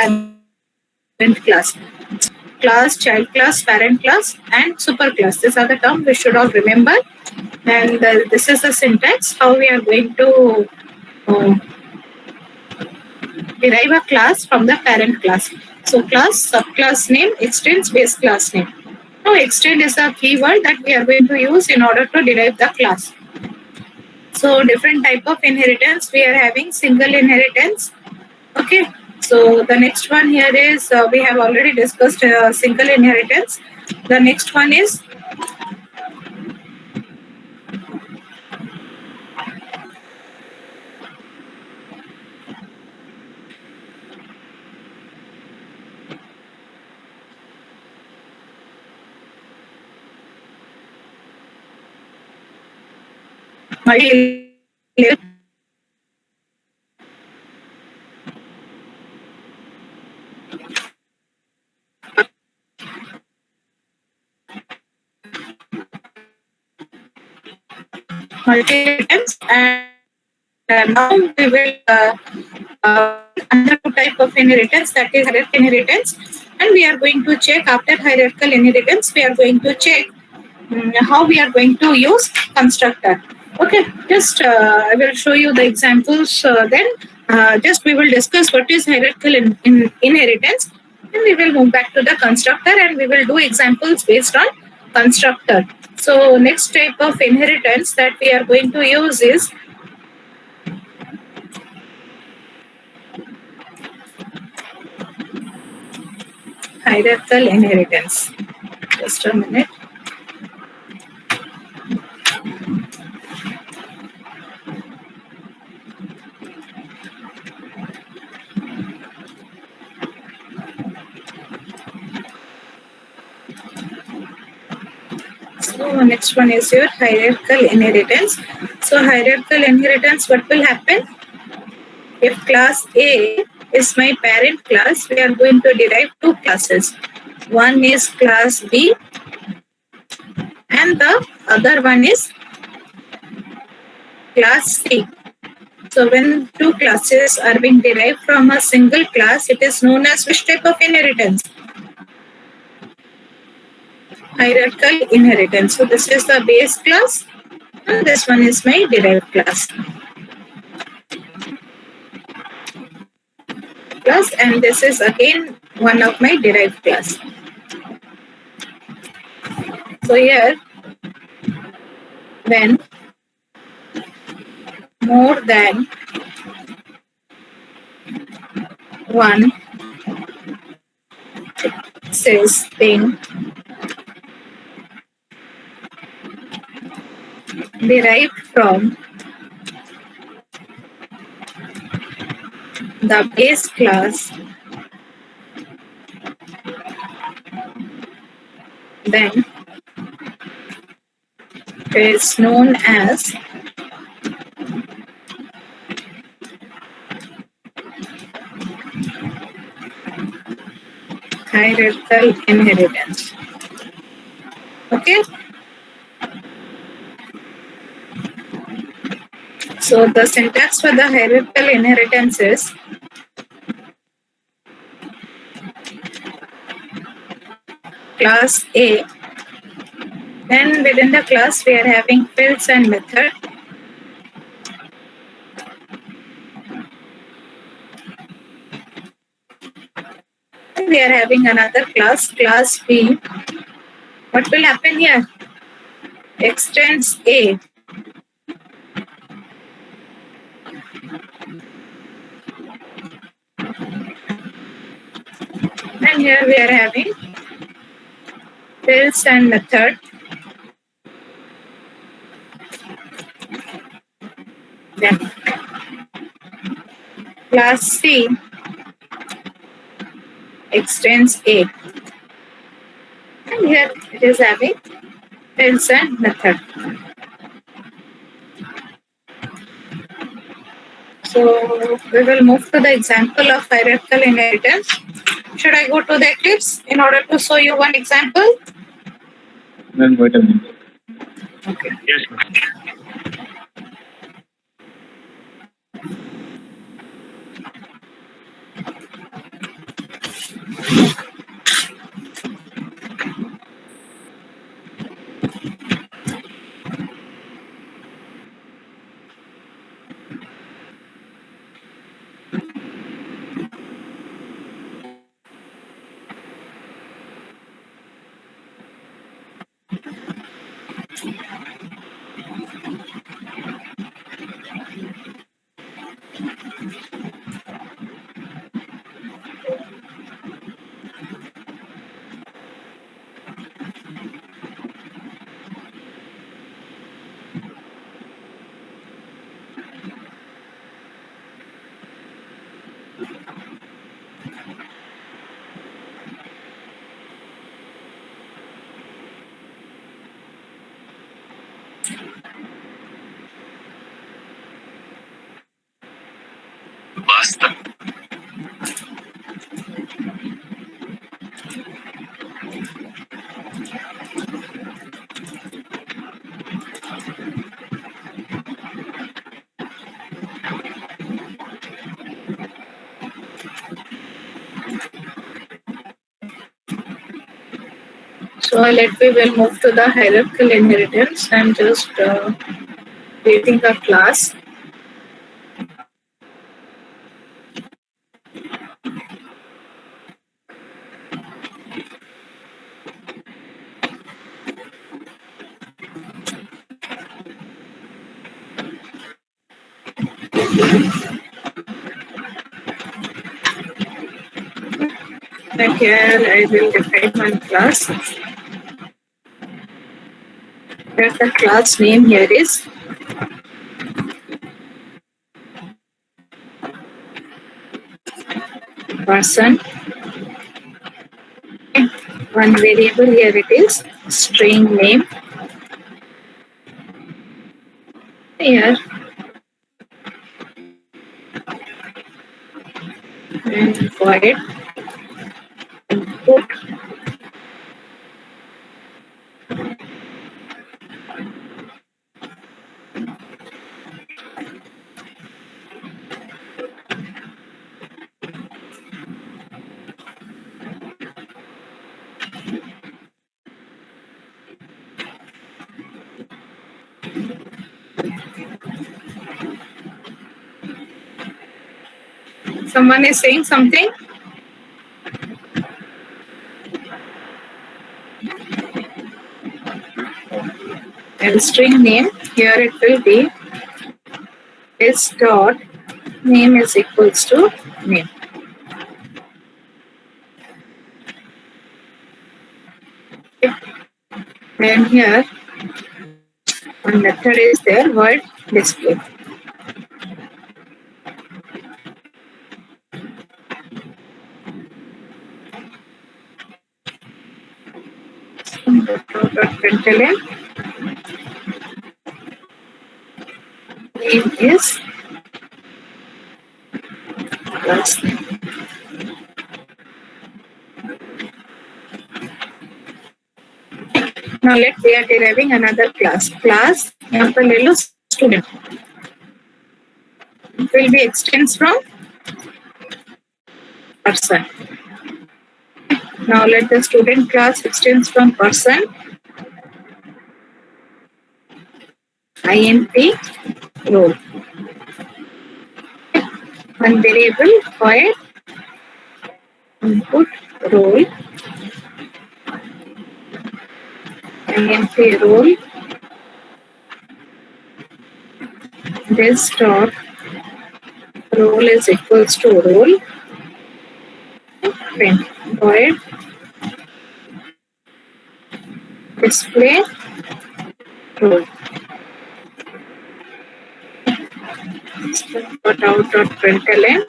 parent class. Class, child class, parent class, and super class. These are the terms we should all remember. And this is the syntax how we are going to derive a class from the parent class. So class, subclass name, extends, base class name. Now extend is a keyword that we are going to use in order to derive the class. So different type of inheritance we are having, single inheritance. Okay. So the next one here is we have already discussed single inheritance. The next one is multi-level. Multi-inheritance, and now we will another type of inheritance, that is hierarchical inheritance, and we are going to check after hierarchical inheritance. We are going to check how we are going to use constructor. Okay, just I will show you the examples. Then just we will discuss what is hierarchical inheritance, and we will move back to the constructor, and we will do examples based on constructor. So next type of inheritance that we are going to use is hierarchical inheritance. Just a minute. So next one is your hierarchical inheritance. So hierarchical inheritance, what will happen? If class A is my parent class, we are going to derive two classes. One is class B and the other one is class C. So when two classes are being derived from a single class, it is known as which type of inheritance? Hierarchical inheritance. So this is the base class and this one is my derived class. And this is again one of my derived class. So here, when more than one says thing derived from the base class, then it is known as hierarchical inheritance. Okay. So the syntax for the hierarchical inheritance is class A. Then within the class we are having fields and method. And we are having another class, class B. What will happen here? Extends A. And here we are having fields and method. Then class C extends A. And here it is having fields and method. So we will move to the example of hierarchical inheritance. Should I go to the Eclipse in order to show you one example? Ma'am, wait a minute. Okay. Yes, ma'am. So we will move to the hierarchical inheritance. I'm just creating a class. And here I will define one class. Where the class name here is person. One variable here it is string name. Here and void input. Someone is saying something. And string name here it will be is dot name is equals to name. And here one method is there void display. Println name is class name. Now we are deriving another class. Class यहाँ पर ले लो student. It will be extends from person. Now let the student class extends from person. INP role. One variable void input role. INP role. This dot role is equals to role. Print void display role. Put out println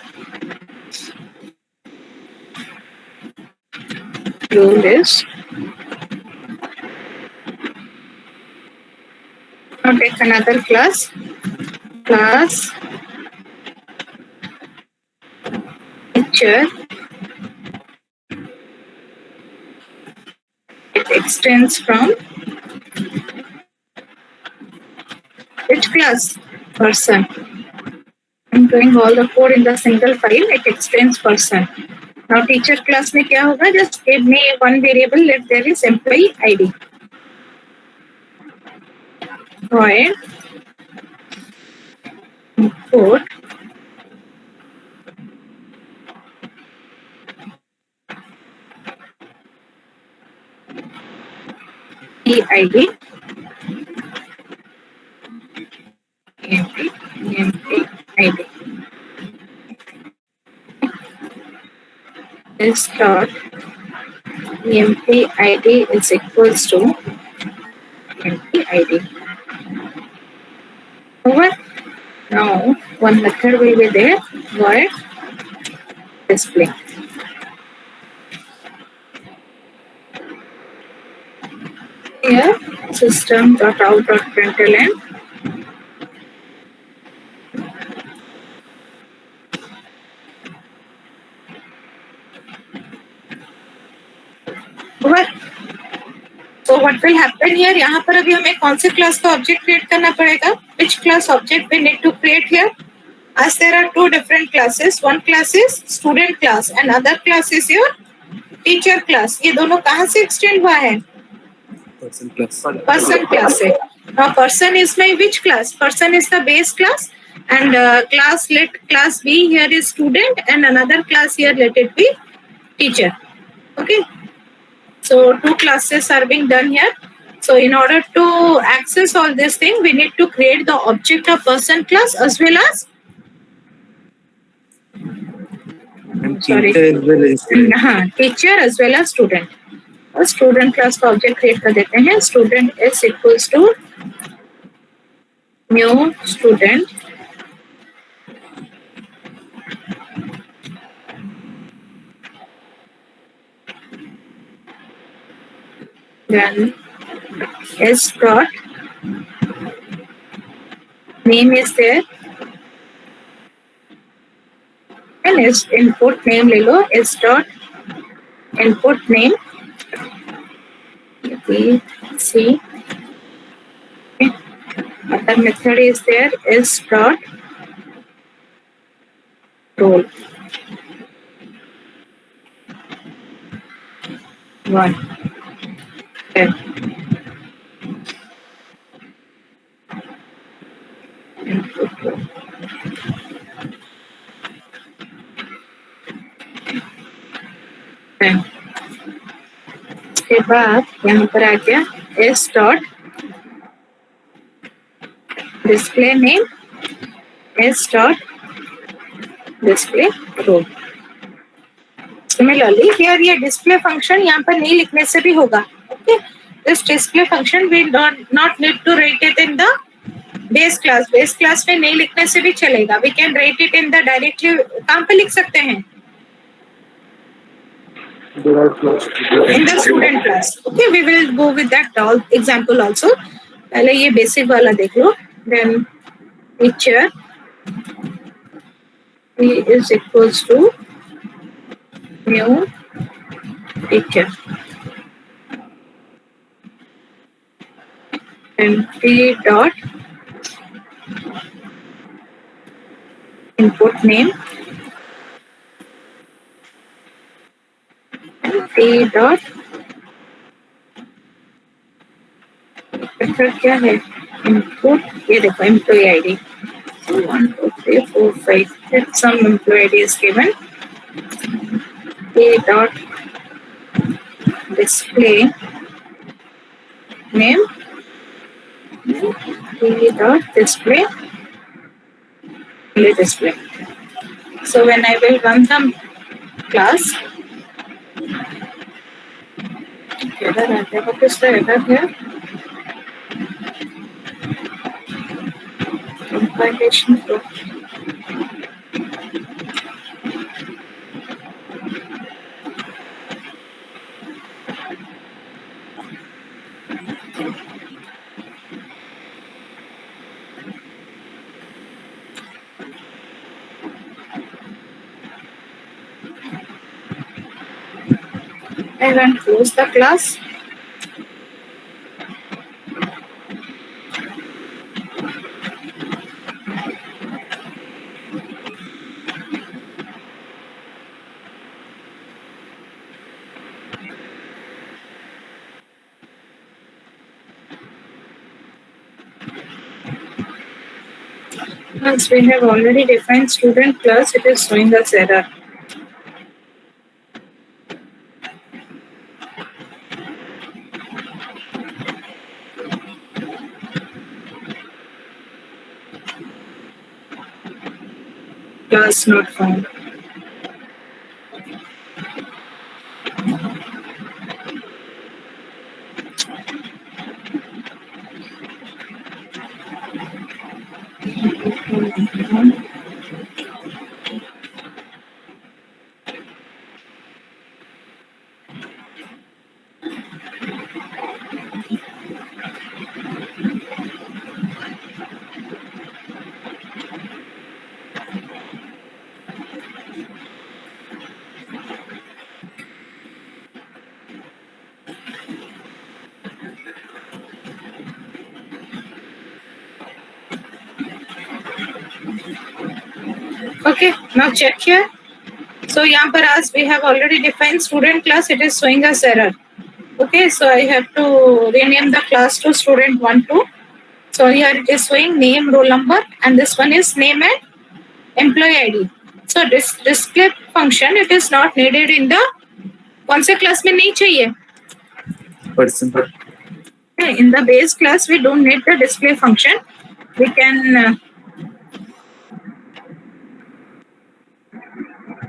role is. Now take another class. Class teacher. It extends from which class? Person. I'm doing all the code in the single file. It extends person. Now teacher class में क्या होगा? Just give me one variable. Let there is employee ID. Void input EID EMP this dot EMP ID is equals to EMP ID. Over. Now one method will be there void display. Here system.out.println over. So what will happen here? यहाँ पर अभी हमें कौन से class का object create करना पड़ेगा? Which class object we need to create here? As there are two different classes. One class is student class and other class is your teacher class. ये दोनों कहाँ से extend हुआ है? person class है. Now person is my which class? Person is the base class, and class B here is student, and another class here let it be teacher. Okay. So two classes are being done here. So in order to access all this thing, we need to create the object of person class as well as teacher as well as student. Student class का object create कर देते हैं. Student is equals to new student then s dot name is there and s input name ले लो. s dot input name B C. Okay. Other method is there s dot roll 1 10. उसके बाद यहाँ पर आ गया s dot display name s dot display roll. Similarly here ये display function यहाँ पर नहीं लिखने से भी होगा. Okay. This display function we not need to write it in the base class में नहीं लिखने से भी चलेगा. We can write it in the directly. कहाँ पे लिख सकते हैं? in the student class. Okay, we will go with that example also. पहले ये basic वाला देख लो. Then teacher he is equals to new teacher and t dot input name t dot method क्या है? इनपुट. ये देखो employ ID. So 1 2 3 4 5. Then some employee ID is given. A dot display name. A dot display display. So when I will run the class, error आ गया. What is the error here? Compilation flow. I will close the class. Once we have already defined student class, it is showing us error. Class not found. Okay, now check here. So यहाँ पर as we have already defined student class, it is showing us error. Okay, so I have to rename the class to student 1 2. So here it is showing name, roll number, and this one is name and employee ID. So this display function it is not needed in the कौन से class में नहीं चाहिए? person. In the base class we don't need the display function. We can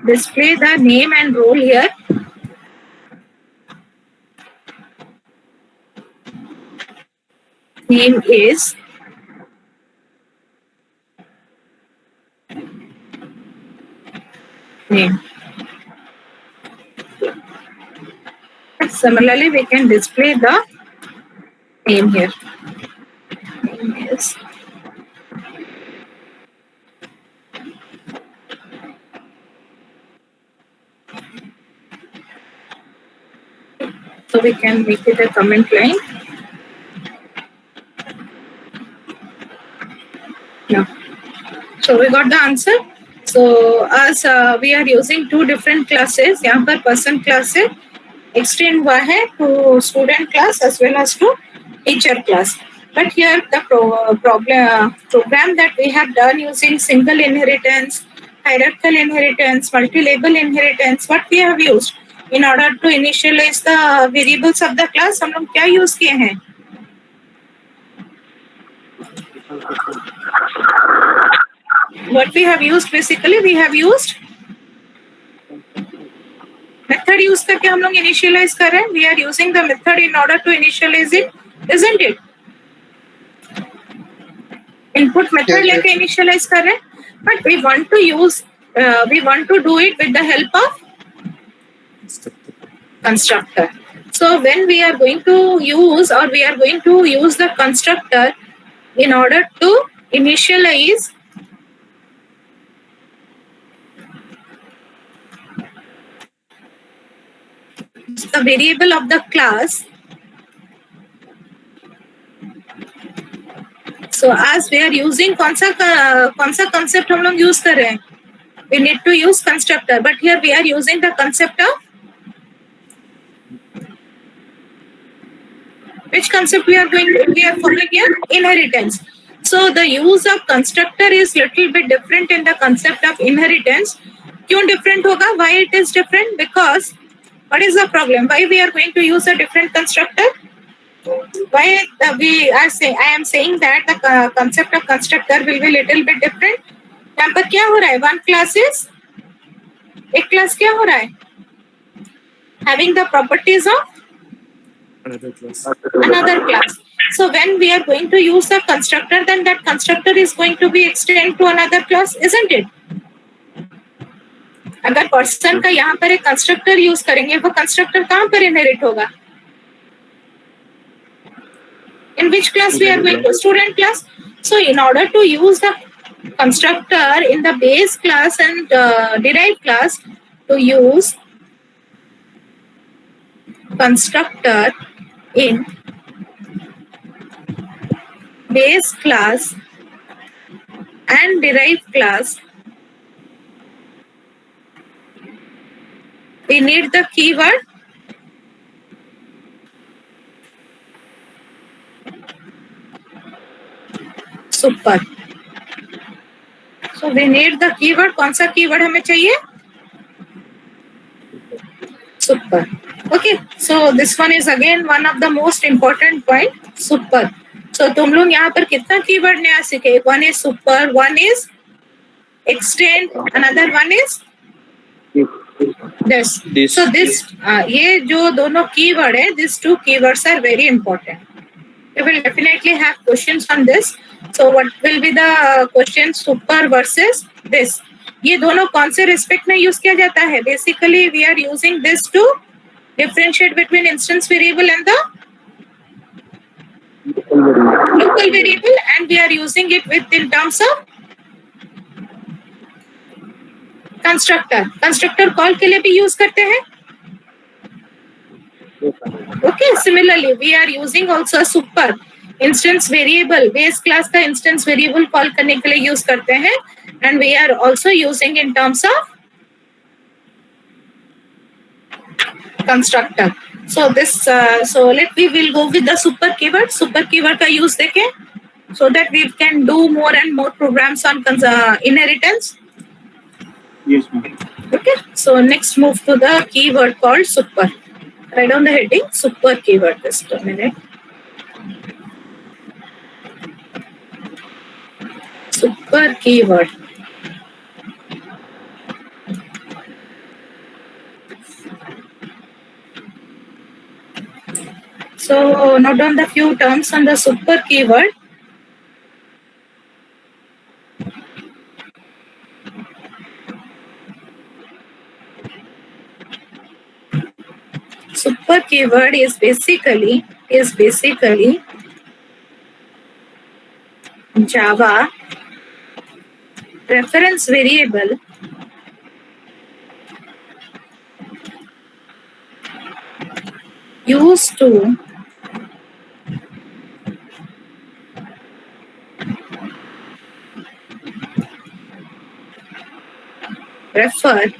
display the name and role here. Name is name. Similarly, we can display the name here. Name is so we can make it a comment line. Yeah. So we got the answer. So as we are using two different classes, यहाँ पर person class है, extend हुआ है to student class as well as to teacher class. But here the program that we have done using single inheritance, hierarchical inheritance, multi-label inheritance, what we have used in order to initialize the variables of the class, हम लोग क्या use किए हैं? What we have used basically, we have used method use करके हम लोग initialize कर रहे हैं. We are using the method in order to initialize it, isn't it? Input method लेके initialize कर रहे हैं. But we want to use, we want to do it with the help of constructor. So when we are going to use or we are going to use the constructor in order to initialize the variable of the class. So as we are using कौन सा concept हम लोग use कर रहे हैं? We need to use constructor, but here we are using the concept of which concept we are following here? Inheritance. So the use of constructor is little bit different in the concept of inheritance. क्यों different होगा? Why it is different? Because what is the problem? Why we are going to use a different constructor? Why I am saying that the concept of constructor will be little bit different. यहाँ पर क्या हो रहा है? One class is एक class क्या हो रहा है? Having the properties of Another class. another class. So when we are going to use the constructor, then that constructor is going to be extended to another class, isn't it? अगर person का यहाँ पर एक constructor use करेंगे, वो constructor कहाँ पर inherit होगा? In which class we are going to? Student class. So in order to use the constructor in the base class and derived class, to use constructor in base class and derived class, we need the keyword super. So we need the keyword. कौन सा keyword हमें चाहिए? Super. Okay. So this one is again one of the most important point. Super. So तुम लोग यहाँ पर कितना keyword नया सीखे? One is super, one is extend, another one is this. So this ये जो दोनों keyword है, these two keywords are very important. You will definitely have questions on this. So what will be the question? Super versus this. ये दोनों कौन से respect में use किया जाता है? Basically, we are using this to differentiate between instance variable and the local variable, and we are using it with in terms of constructor. Constructor call के लिए भी use करते हैं. Okay, similarly, we are using also super instance variable, base class का instance variable call करने के लिए use करते हैं, and we are also using in terms of constructor. So this we will go with the super keyword. Super keyword का use देखें, so that we can do more and more programs on inheritance. Yes, ma'am. Okay, so next move to the keyword called super. Write down the heading super keyword. Just a minute. Super keyword. So note down the few terms on the super keyword. Super keyword is basically Java reference variable used to refer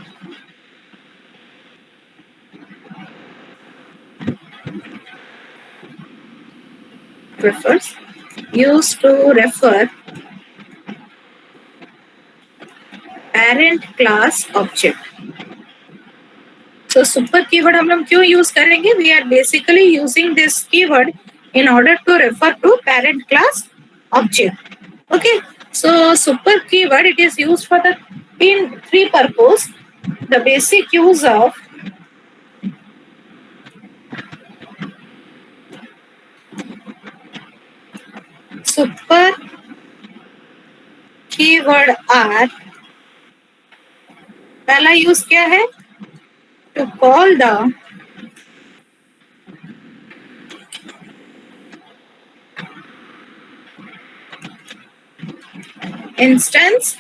used to refer parent class object. So super keyword हम लोग क्यों use करेंगे? We are basically using this keyword in order to refer to parent class object. Okay. So super keyword, it is used for the in three purpose. The basic use of super keyword are, पहला यूज क्या है? To call the instance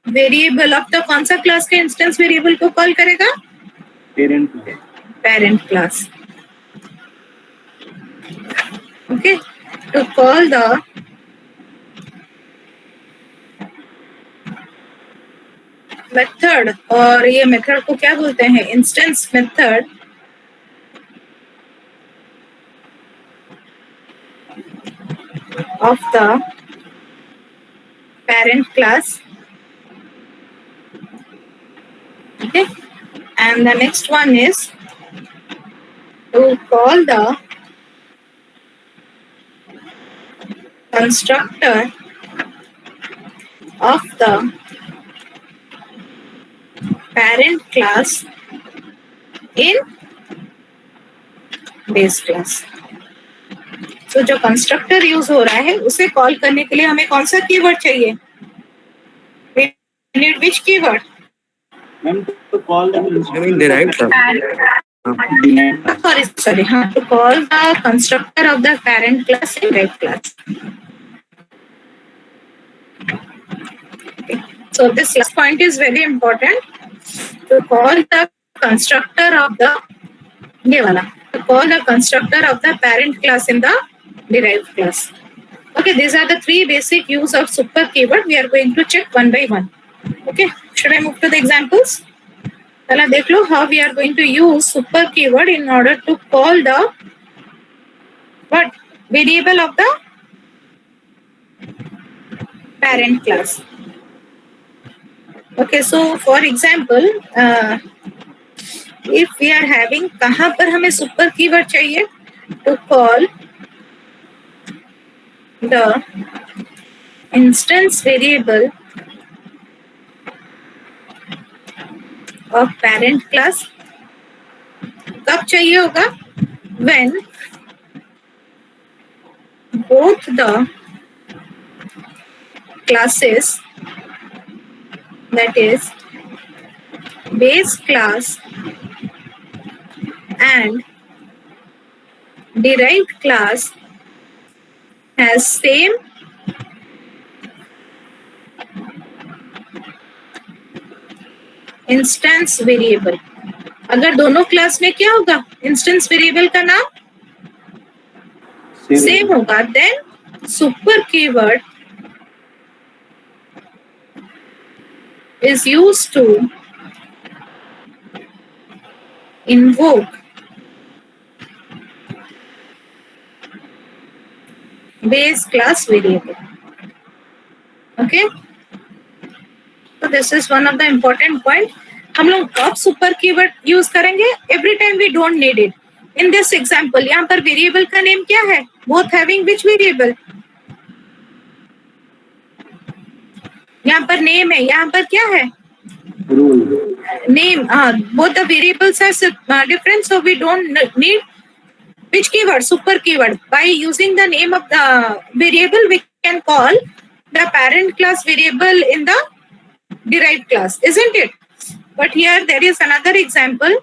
variable of the कौन सा class के instance variable को call करेगा? Parent class. Okay, to call the method, और ये मेथड को क्या बोलते हैं? Instance method of the parent class. Okay, and the next one is to call the constructor of the parent class in base class. So जो constructor use हो रहा है उसे कॉल करने के लिए हमें कौन सा कीवर्ड चाहिए? We need which keyword? Ma'am, to call the I mean derived class. Sorry, to call the constructor of the parent class in derived class. Okay. So this last point is very important. To call the constructor of the to call the constructor of the parent class in the derived class. Okay, these are the three basic use of super keyword. We are going to check one by one. Okay, should I move to the examples? पहला देख लो how we are going to use super keyword in order to call the what variable of the parent class. Okay, so for example, if we are having, कहाँ पर हमें super keyword चाहिए? To call the instance variable of parent class. कब चाहिए होगा? When both the classes, that is base class and derived class, has same instance variable. अगर दोनों class में क्या होगा? इंस्टेंस वेरिएबल का नाम सेम होगा, then super keyword is used to invoke base class variable. Okay, so this is one of the important point. हम लोग कब सुपर कीवर्ड यूज करेंगे? Every time we don't need it. In this example यहाँ पर variable का name क्या है? Both having which variable? यहाँ पर नेम है, यहाँ पर क्या है? Name. Both the variables are different, so we don't need which keyword? Super keyword. By using the name of the variable, we can call the parent class variable in the derived class, isn't it? But here there is another example.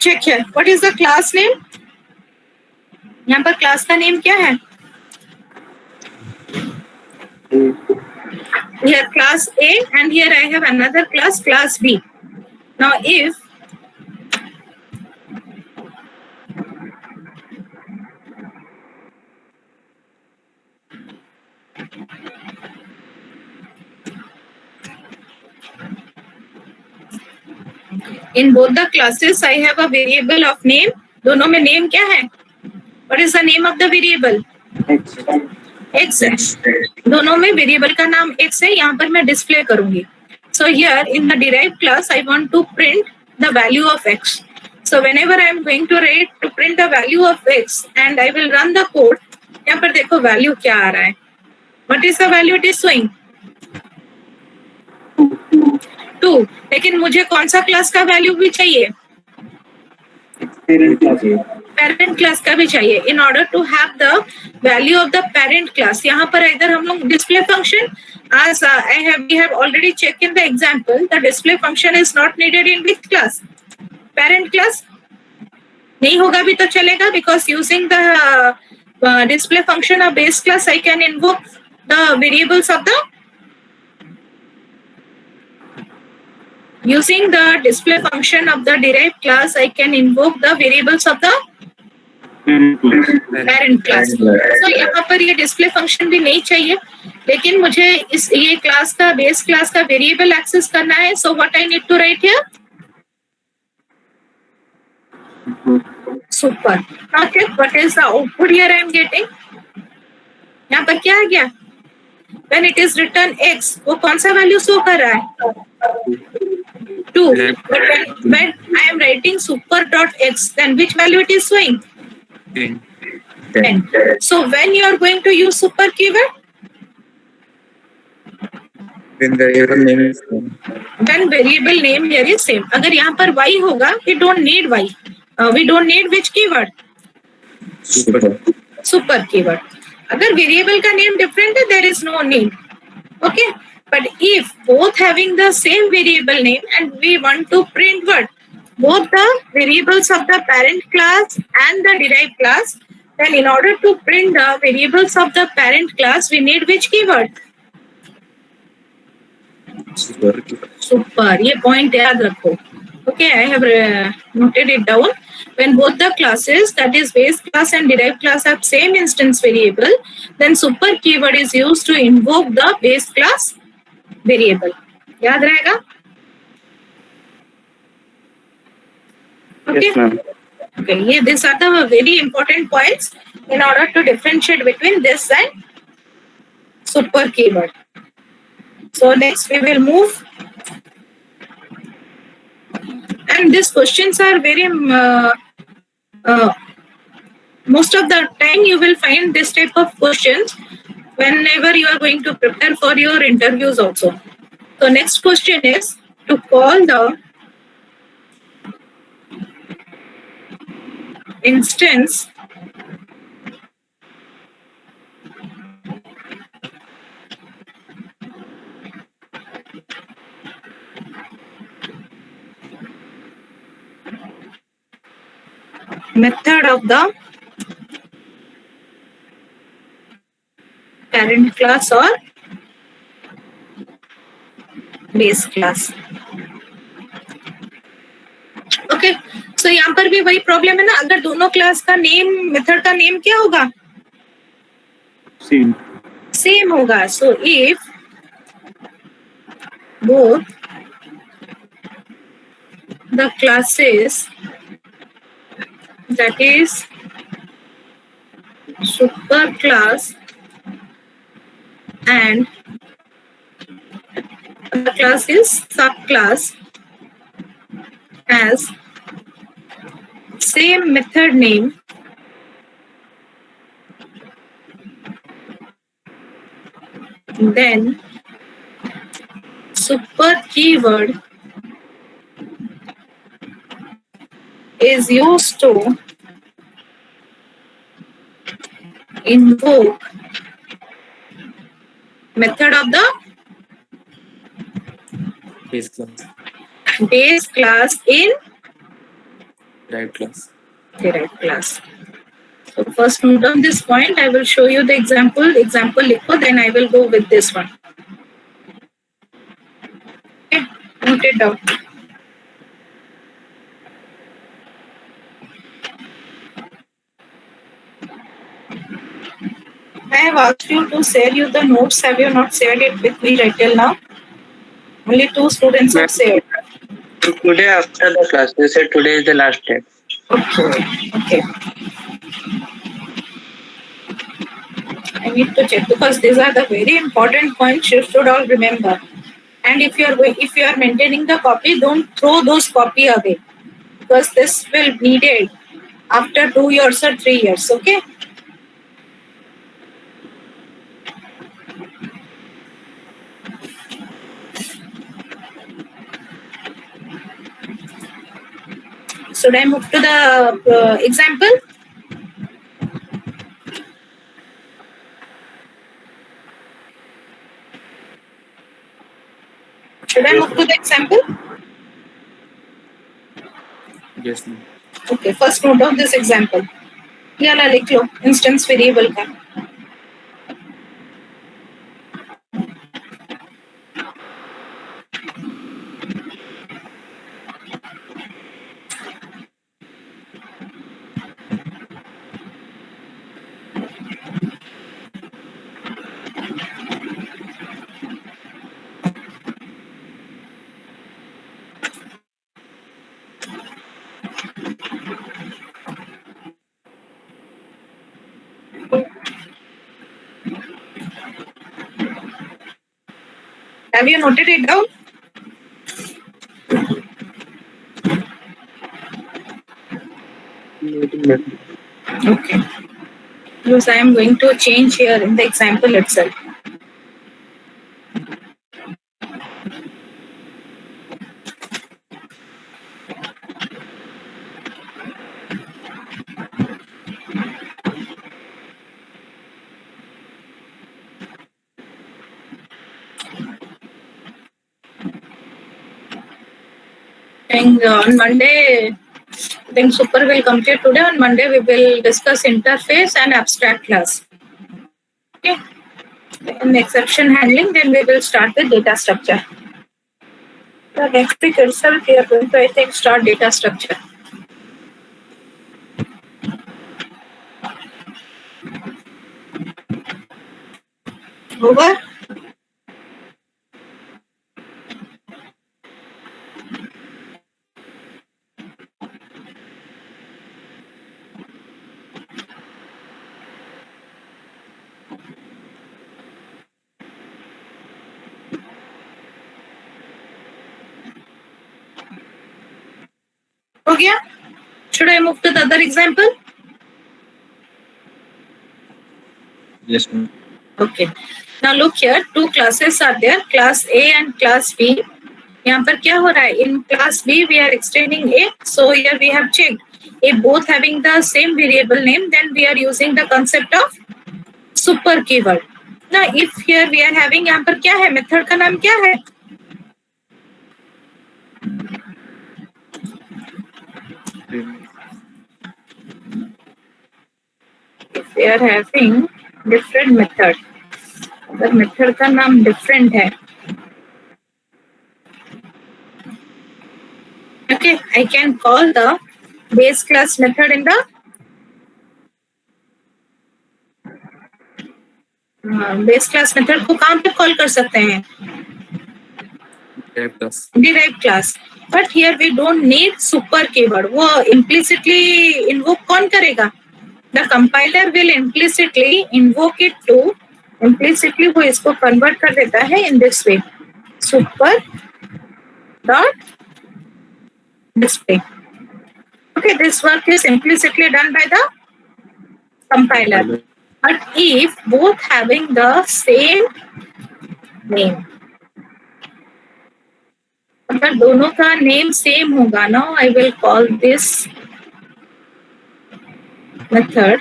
Check here. What is the class name? यहाँ पर class का name क्या है? Here class A, and here I have another class, class B. Now if in both the classes I have a variable of name, दोनों में name क्या है? What is the name of the variable? X है. दोनों में variable का नाम X है. यहाँ पर मैं display करूँगी. So here in the derived class I want to print the value of X. So whenever I am going to print the value of X and I will run the code, यहाँ पर देखो value क्या आ रहा है? What is the value it is showing? 2. लेकिन मुझे कौन सा क्लास का वैल्यू भी चाहिए? पेरेंट क्लास का भी चाहिए. In order to have the value of the parent class, यहाँ पर इधर हम लोग display function, as we have already checked in the example, the display function is not needed in which class? Parent class. नहीं होगा भी तो चलेगा, because using the display function of base class I can invoke the variables of the using the display function of the derived class I can invoke the variables of the parent class. So यहाँ पर ये display function भी नहीं चाहिए, लेकिन मुझे इस ये class का base class का variable access करना है. So what I need to write here? Super. Now check what is the output here I am getting. यहाँ पर क्या आ गया? When it is written X, वो कौन सा value show कर रहा है? 2. But when I am writing super dot X, then which value it is showing? 10. So when you are going to use super keyword? When variable name is same. When variable name here is same. अगर यहाँ पर Y होगा, we don't need Y. We don't need which keyword? Super keyword. अगर variable का name different है, there is no need. Okay. But if both having the same variable name and we want to print what? Both the variables of the parent class and the derived class, then in order to print the variables of the parent class, we need which keyword? Super. ये point याद रखो. Okay, I have noted it down. When both the classes, that is base class and derived class, have same instance variable, then super keyword is used to invoke the base class variable. याद रहेगा? Okay. Yes, ma'am. Okay. Yeah, these are the very important points in order to differentiate between this and super keyword. So next we will move. And these questions are very most of the time you will find this type of questions whenever you are going to prepare for your interviews also. So next question is to call the instance method of the parent class or base class. Okay, so सो यहाँ पर भी वही problem है ना, अगर दोनों class का name, method का नेम क्या होगा, Same. सेम होगा. So if both the classes, that is super class and the class is subclass, has same method name, then super keyword is used to invoke method of the Base class. base class in Right class. derived class. So first note down this point. I will show you the example. Example likho, then I will go with this one. Okay, note it down. I have asked you to share you the notes. Have you not shared it with me right till now? Only 2 students have shared. Today after the class, they said today is the last day. Okay. I need to check because these are the very important points you should all remember. And if you are maintaining the copy, don't throw those copy away because this will be needed after 2 years or 3 years. Okay. Should I move to the example? Should I move to the example? Yes, ma'am. Okay, first note down this example. ये वाला लिख लो instance variable का. Have you noted it down? Okay. Because I am going to change here in the example itself. And on Monday, I think Super will complete today. On Monday, we will discuss interface and abstract class. Okay. In exception handling, then we will start with data structure. The next week itself, we are going to, I think, start data structure. Over. हो गया? Should I move to the other example? Yes, ma'am. Okay. Now look here, 2 classes are there, class A and class B. यहाँ पर क्या हो रहा है? In class B, we are extending A. So here we have checked. If both having the same variable name, then we are using the concept of super keyword. Now, if here we are having, यहाँ पर क्या है? Method का नाम क्या है? If we are having different method, अगर method का नाम different है, okay, I can call the base class method in the base class method को कहाँ पे कॉल कर सकते हैं? Derived class. Derived class. But here we don't need super keyword. वो implicitly invoke कौन करेगा? The compiler will implicitly invoke it to implicitly वो इसको convert कर देता है in this way. Super dot display. Okay, this work is implicitly done by the compiler. But if both having the same name, अगर दोनों का name same होगा ना, I will call this method.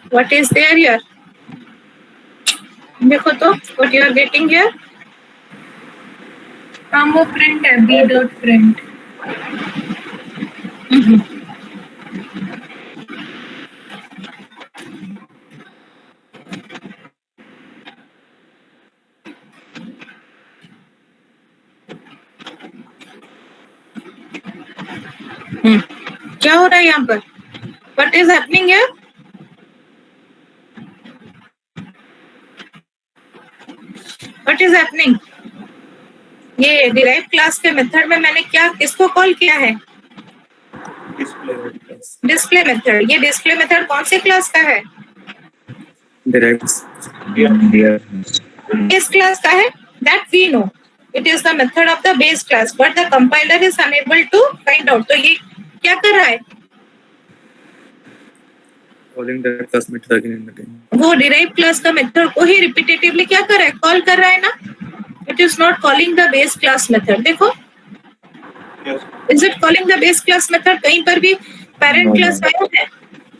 What is there here? देखो तो what you are getting here. हाँ वो print है b डॉट प्रिंट. क्या हो रहा है यहाँ पर? What is happening here? What is happening? ये डिराइव क्लास के मेथड में मैंने क्या किसको कॉल किया है? Derived class. Display method. ये डिस्प्ले मेथड कौन से क्लास का है? Derived. बेस क्लास का है. That we know. It is the method of the base class, but the compiler is unable to find out. तो ये क्या कर रहा है? Calling derived class method again and again. वो डिराइव क्लास का मेथड को ही रिपीटेटिवली क्या कर रहा है? कॉल कर रहा है ना. It is not calling the base class method. देखो, is it calling the base class method? कहीं पर भी parent class आया है?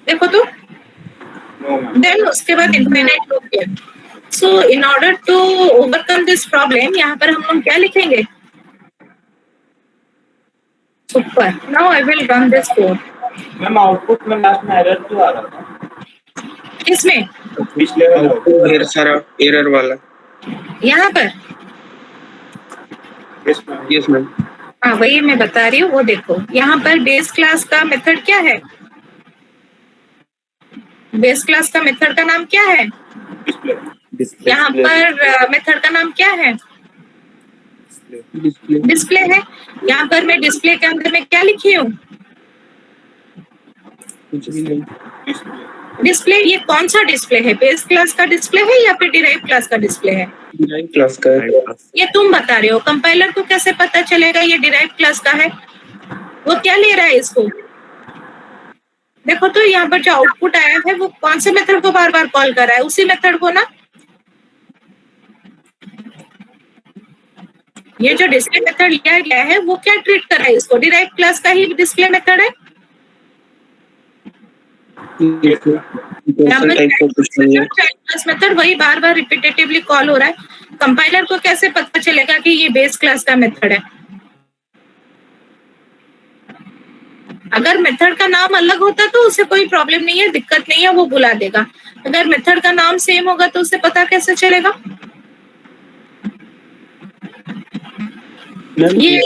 देखो तो. Then उसके बाद infinite loop है. So in order to overcome this problem, यहाँ पर हम लोग क्या लिखेंगे? Super. Now I will run this code. Ma'am output में लास्ट में एरर क्यों आ रहा था? किसमें? पिछले वाले ढेर सारा एरर वाला. यहाँ पर. Yes ma'am. हाँ वही मैं बता रही हूँ. वो देखो यहाँ पर बेस क्लास का मेथड क्या है? बेस क्लास का मेथड का नाम क्या है? Display. यहाँ पर मेथड का नाम क्या है? Display. डिस्प्ले है. यहाँ पर मैं डिस्प्ले के अंदर में क्या लिखी हूँ? कुछ भी नहीं. डिस्प्ले. ये कौन सा डिस्प्ले है? बेस क्लास का डिस्प्ले है या फिर डिराइव क्लास का डिस्प्ले है? डिराइव क्लास का है. Derived class. ये तुम बता रहे हो. कंपाइलर को कैसे पता चलेगा ये डिराइव क्लास का है? वो क्या ले रहा है इसको? देखो तो यहाँ पर जो आउटपुट आया है वो कौन से मेथड को बार बार कॉल कर रहा है? उसी मेथड को ना. ये जो डिस्प्ले मेथड लिया गया है वो क्या ट्रीट कर रहा है इसको? डिराइव क्लास का ही डिस्प्ले मेथड है. क्लास मेथड वही बार बार रिपीटेटिवली कॉल हो रहा है. कंपाइलर को कैसे पता चलेगा कि ये बेस क्लास का मेथड है? अगर मेथड का नाम अलग होता तो उसे कोई प्रॉब्लम नहीं है, दिक्कत नहीं है, वो बुला देगा. अगर मेथड का नाम सेम होगा तो उसे पता कैसे चलेगा? ये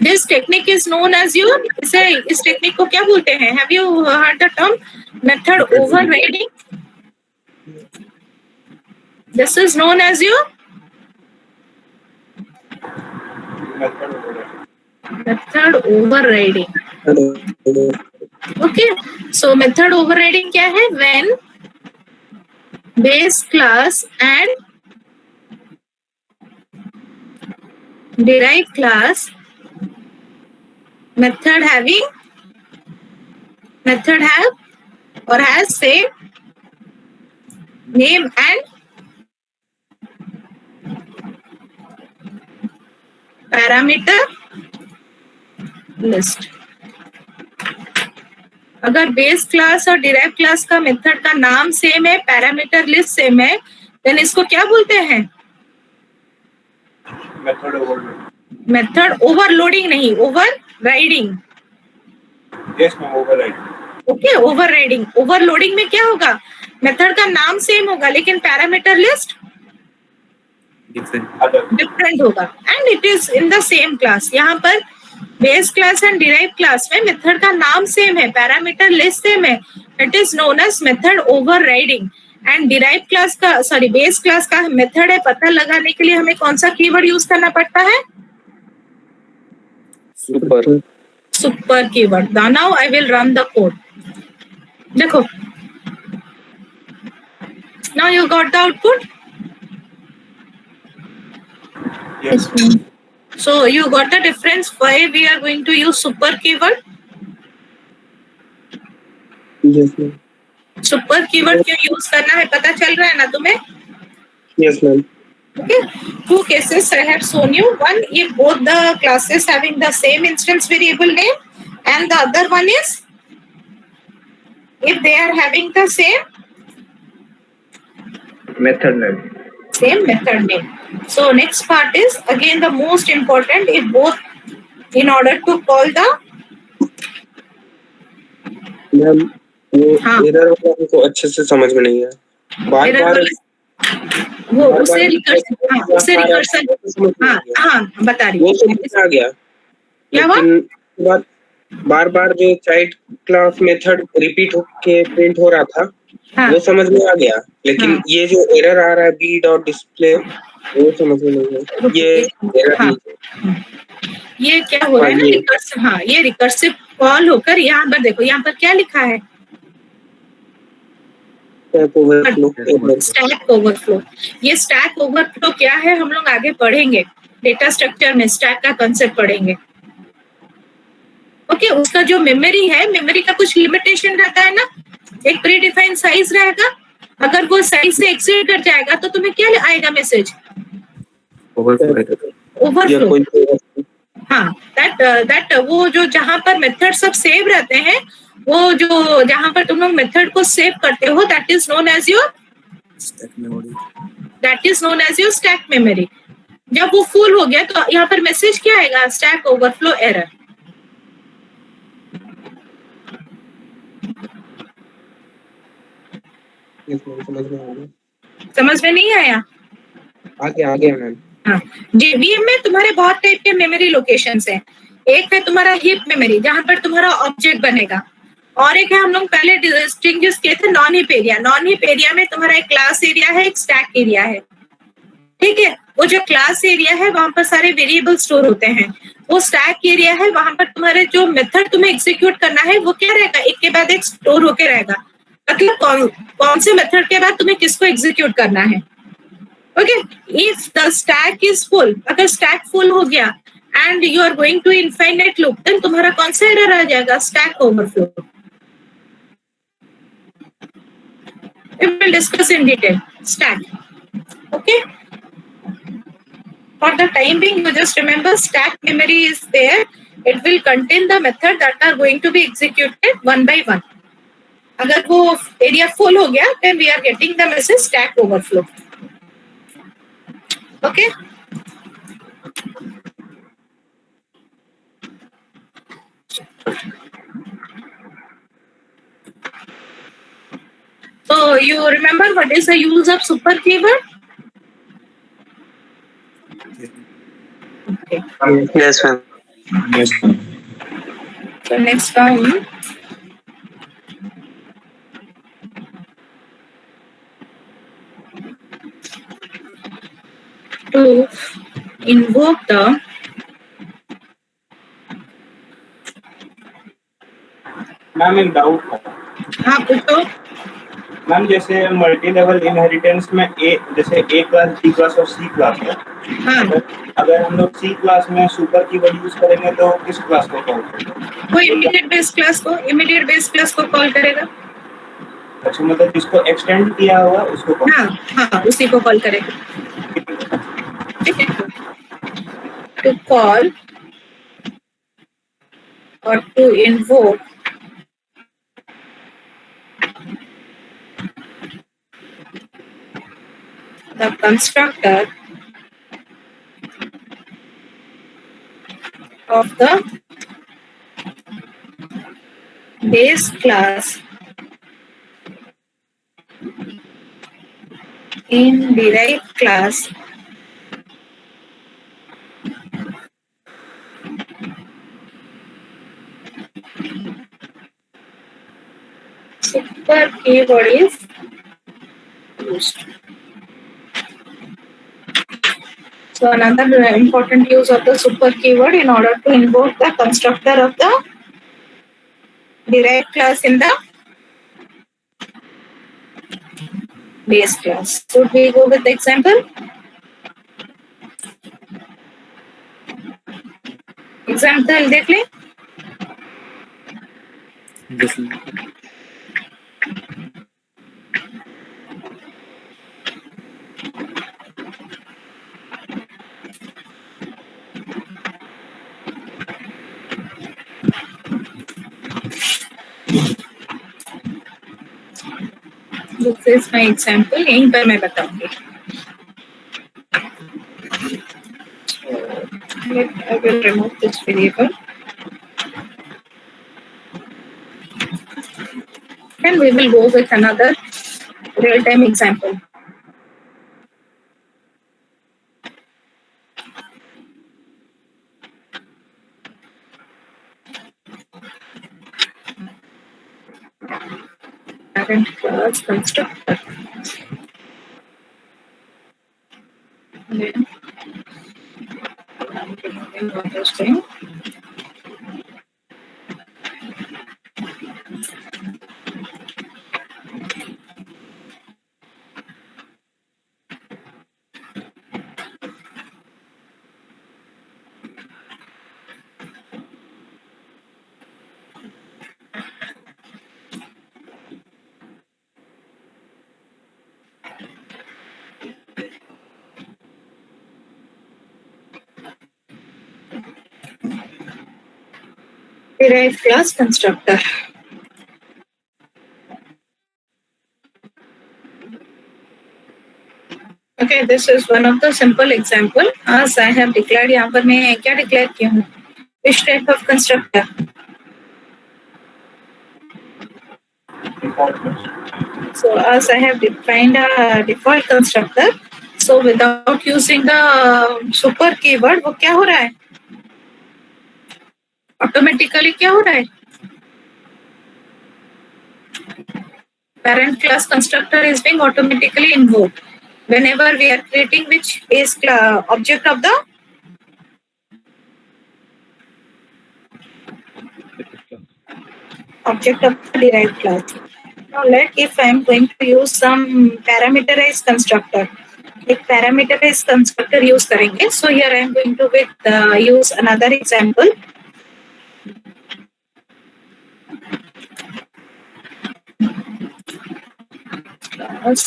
this technique is known as you. इस टेक्निक को क्या बोलते हैं? Have you heard the term method overriding? This is known as you method overriding. Okay, so method overriding क्या है? When base class and derived class method have or has same name and parameter list. अगर base class और derive class का method का नाम same है, parameter list same है, then इसको क्या बोलते हैं? मेथड ओवरलोडिंग नहीं, overriding. Yes ma'am overriding. Okay, overriding. Overloading में क्या होगा? मेथड का नाम सेम होगा लेकिन parameter list different. other. Different होगा and it is in the same class. यहाँ पर base class and derive class में मेथड का नाम सेम है, पैरामीटर लिस्ट सेम है. It is known as method overriding. And derive class का sorry base class का मेथड है, पता लगाने के लिए हमें कौन सा कीवर्ड यूज करना पड़ता है? Super. Super keyword. Now I will run the code. देखो, now you got the output. Yes. So you got the difference why we are going to use super keyword. Yes, ma'am. Super keyword क्यों use करना है पता चल रहा है ना तुम्हें? Yes, ma'am. Okay. Two cases I have shown you. One, if both the classes having the same instance variable name, and the other one is if they are having the same Method name. method name. So next part is again the most important. If both, in order to call the ma'am वो हाँ. Error वाला हमको अच्छे से समझ में नहीं है. बार error बार वाला- वो उसे रिकर्सिव, हाँ उसे रिकर्सिव, हाँ हाँ बता रही वो हूँ. समझ में आ गया, क्या हुआ? लेकिन बार बार जो चाइल्ड क्लास मेथड रिपीट होके प्रिंट हो रहा था हाँ. वो समझ में आ गया, लेकिन हाँ. ये जो एरर आ रहा है बी डॉट डिस्प्ले वो समझ में नहीं है. ये एरर हाँ. ये क्या हो रहा है ना, हाँ, ये- रिकर्सिव. हाँ, ये रिकर्सिव कॉल होकर यहाँ पर देखो, यहाँ पर क्या लिखा है? Stack overflow. ये स्टैक ओवरफ्लो क्या है हम लोग आगे पढ़ेंगे, डेटा स्ट्रक्चर में स्टैक का कंसेप्ट पढ़ेंगे. ओके. उसका जो मेमोरी है, मेमोरी का कुछ लिमिटेशन रहता है ना, एक प्री डिफाइंड साइज रहेगा. अगर वो साइज से एक्सीड कर जाएगा तो तुम्हें क्या आएगा मैसेज? Overflow. ओवरफ्लो. हाँ, दैट वो जो जहां पर मेथड सब सेव रहते हैं, वो जो जहां पर तुम लोग मेथड को सेव करते हो, that is known as your stack memory. जब वो फुल हो गया तो यहाँ पर मैसेज क्या आएगा? Stack overflow error. समझ में नहीं आया? आगे मैम. हाँ, जेवीएम में तुम्हारे बहुत टाइप के मेमोरी लोकेशंस हैं. एक है तुम्हारा हीप मेमोरी जहां पर तुम्हारा ऑब्जेक्ट बनेगा, और एक है हम लोग पहले डिस्टिंग्विश किए थे non heap area. Non heap area में तुम्हारा एक क्लास एरिया है, एक स्टैक एरिया है. ठीक है. वो जो क्लास एरिया है वहां पर सारे वेरिएबल स्टोर होते हैं. वो स्टैक एरिया है, वहां पर तुम्हारे जो मेथड तुम्हें एग्जीक्यूट करना है वो क्या रहेगा? एक के बाद एक स्टोर होके रहेगा. मतलब कौन से मेथड के बाद तुम्हें किसको एग्जीक्यूट करना है. Okay. If the stack is full, अगर स्टैक फुल हो गया and you are going to infinite loop, then तुम्हारा कौन सा एरर आ जाएगा? Stack overflow. We will discuss in detail stack. Okay. For the time being, you just remember stack memory is there. It will contain the method that are going to be executed one by one. अगर वो area full हो गया, then we are getting the message stack overflow. Okay. So you remember what is the use of super keyword? Okay. Yes, ma'am. Yes, ma'am. So next time, to invoke the ma'am एक doubt है. हाँ पूछो. Ma'am जैसे multi level inheritance में जैसे ए class, B class और सी class है. हाँ, अगर हम लोग सी क्लास में सुपर कीवर्ड यूज करेंगे तो किस क्लास को कॉल करेंगे? वो इमीडिएट बेस क्लास को कॉल करेगा. अच्छा, मतलब जिसको एक्सटेंड किया हुआ उसको call हाँ हाँ, उसी को कॉल करेगा. ठीक है. टू कॉल और to invoke the constructor of the base class in derived class Super keyword is used. So another important use of the super keyword in order to invoke the constructor of the derived class in the base class. Should we go with the example? Example देख ले. This This is my example. यहीं पर मैं बताऊंगी. I will remove this variable. And we will go with another real-time example. Parent class constructor. Then another string. Derived class constructor. Okay, this is one of the simple example. As I have declared, यहाँ पर मैं क्या declare किया हूँ? Which type of constructor? So as I have defined a default constructor, so without using the super keyword, वो क्या हो रहा है? Automatically क्या हो रहा है? Parent class constructor is being automatically invoked whenever we are creating which is object of the derived class. Now if I am going to use some parameterized constructor, एक parameterized constructor use करेंगे. So here I am going to use another example.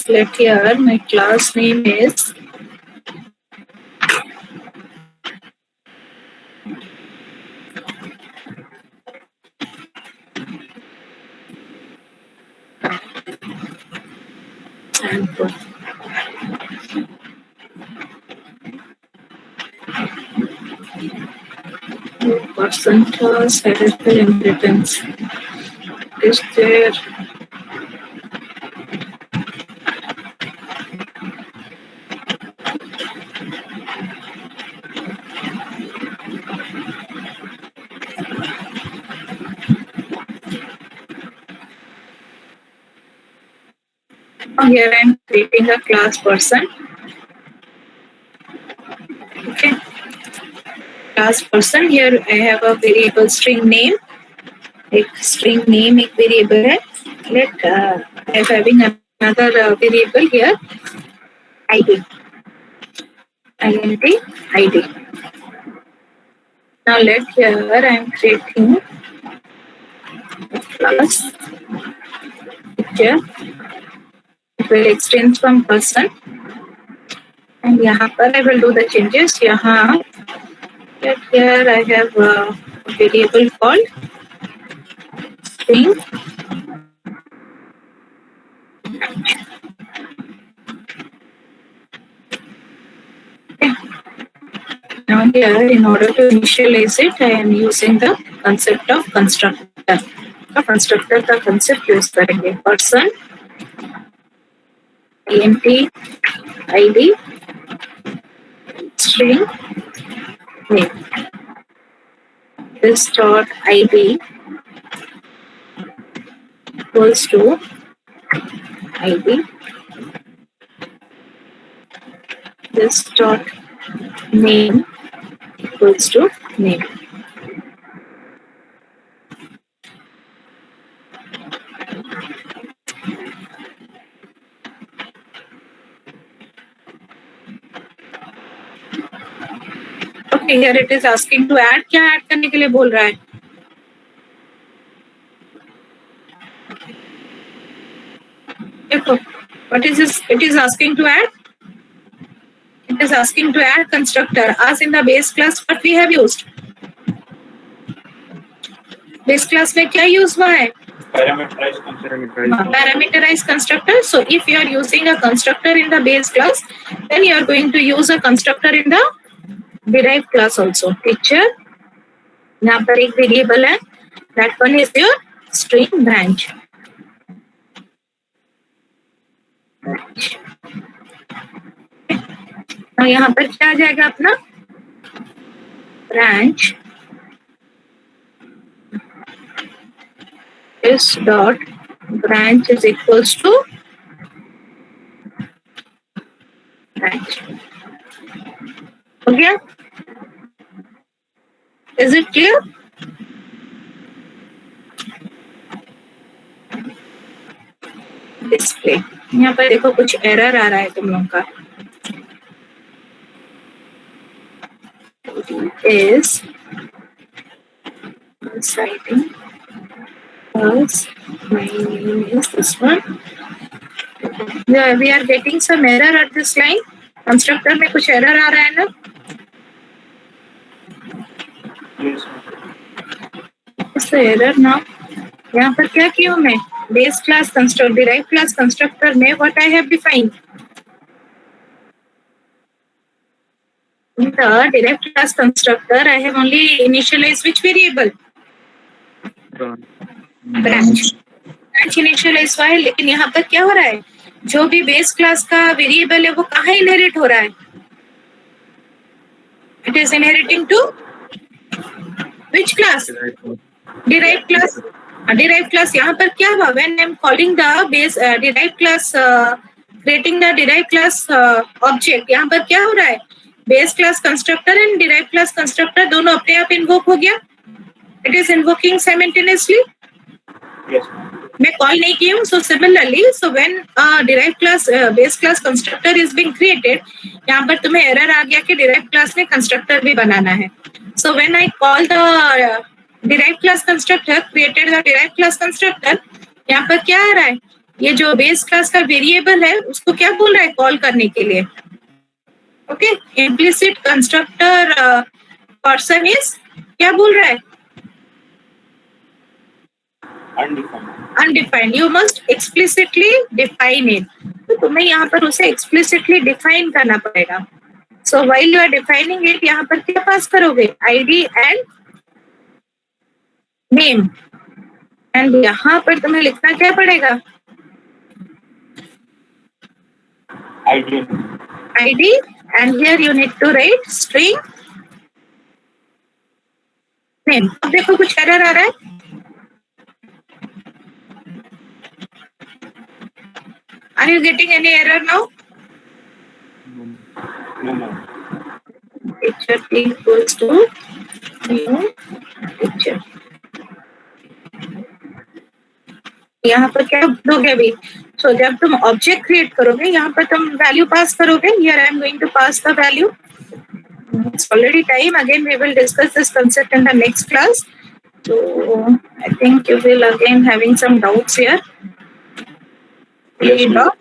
Let here my class name is sample. Person class hierarchical inheritance is there. Here I am creating a class person. Okay. Class person. Here I have a variable string name. एक string name एक variable है. Let I am having another variable here. ID. Identity ID. Now let here I am creating a class. Picture. It will extend from person. And यहाँ पर I will do the changes. यहाँ here I have a variable called string. Okay. Now here, in order to initialize it, I am using the concept of constructor. The constructor का concept use करेंगे. Person, int, ID, string, name. this dot id equals to id, this dot name equals to name. Okay, here it is asking to add. क्या add करने के लिए बोल रहा है? देखो, what is this? It is asking to add. It is asking to add constructor as in the base class. What we have used? Base class में क्या use हुआ है? Parameterized constructor. Parameterized constructor. So if you are using a constructor in the base class, then you are going to use a constructor in the derived class also. Picture. यहाँ पर एक variable है. That one is your string branch. तो यहाँ पर क्या आ जाएगा अपना branch is dot branch is equals to branch. हो गया? Is it clear? डिस्प्ले यहाँ पर देखो कुछ एरर आ रहा है तुम लोगों का. Is citing as my name is this one. Yeah, we are getting some error at this line. Constructor में कुछ error आ रहा है ना? Yes. It's the error now. यहाँ पर क्या किया मैं? Base class constructor, derived class constructor में what I have defined. In the derived class constructor, I have only initialized which variable? Branch. Branch initialize हुआ है, लेकिन यहाँ पर क्या हो रहा है? जो भी base class का variable है वो कहाँ inherit हो रहा है? It is inheriting to which class? Derived class. Derived class यहाँ पर क्या हुआ? When I am calling the base derived class, creating the derived class object, यहाँ पर क्या हो रहा है? Base class constructor and derived class constructor दोनों अपने आप invoke हो गया. It is invoking simultaneously. Yes. मैं कॉल नहीं की हूँ. So similarly, so when derived class base class constructor is being created, यहाँ पर तुम्हें error आ गया कि derived class में constructor भी बनाना है. So when I call the derived class constructor, created the derived class constructor, यहाँ पर क्या आ रहा है? ये जो base class का variable है उसको क्या बोल रहा है कॉल करने के लिए? Okay, implicit constructor person is क्या बोल रहा है? Undefined. Undefined. You must explicitly define it. तो तुम्हें यहाँ पर उसे explicitly define करना पड़ेगा. So while you are defining it, यहाँ पर क्या पास करोगे? ID and name. And यहाँ पर तुम्हें लिखना क्या पड़ेगा? ID and here you need to write string name. अब देखो कुछ error आ रहा है. Are you getting any error now? No. Picture equals to new picture. यहाँ पर क्या दोगे अभी? So जब तुम ऑब्जेक्ट क्रिएट करोगे यहाँ पर तुम वैल्यू पास करोगे. Here I am going to pass the value. It's already time. Again we will discuss this concept in the next class. So I think you will again having some doubts here. Yes, dot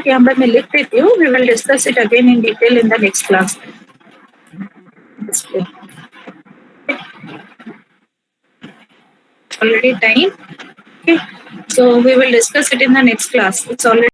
यहाँ पर मैं लिख देती हूँ. We will discuss it again in detail in the next class. Display. Already time. Okay. So we will discuss it in the next class. It's already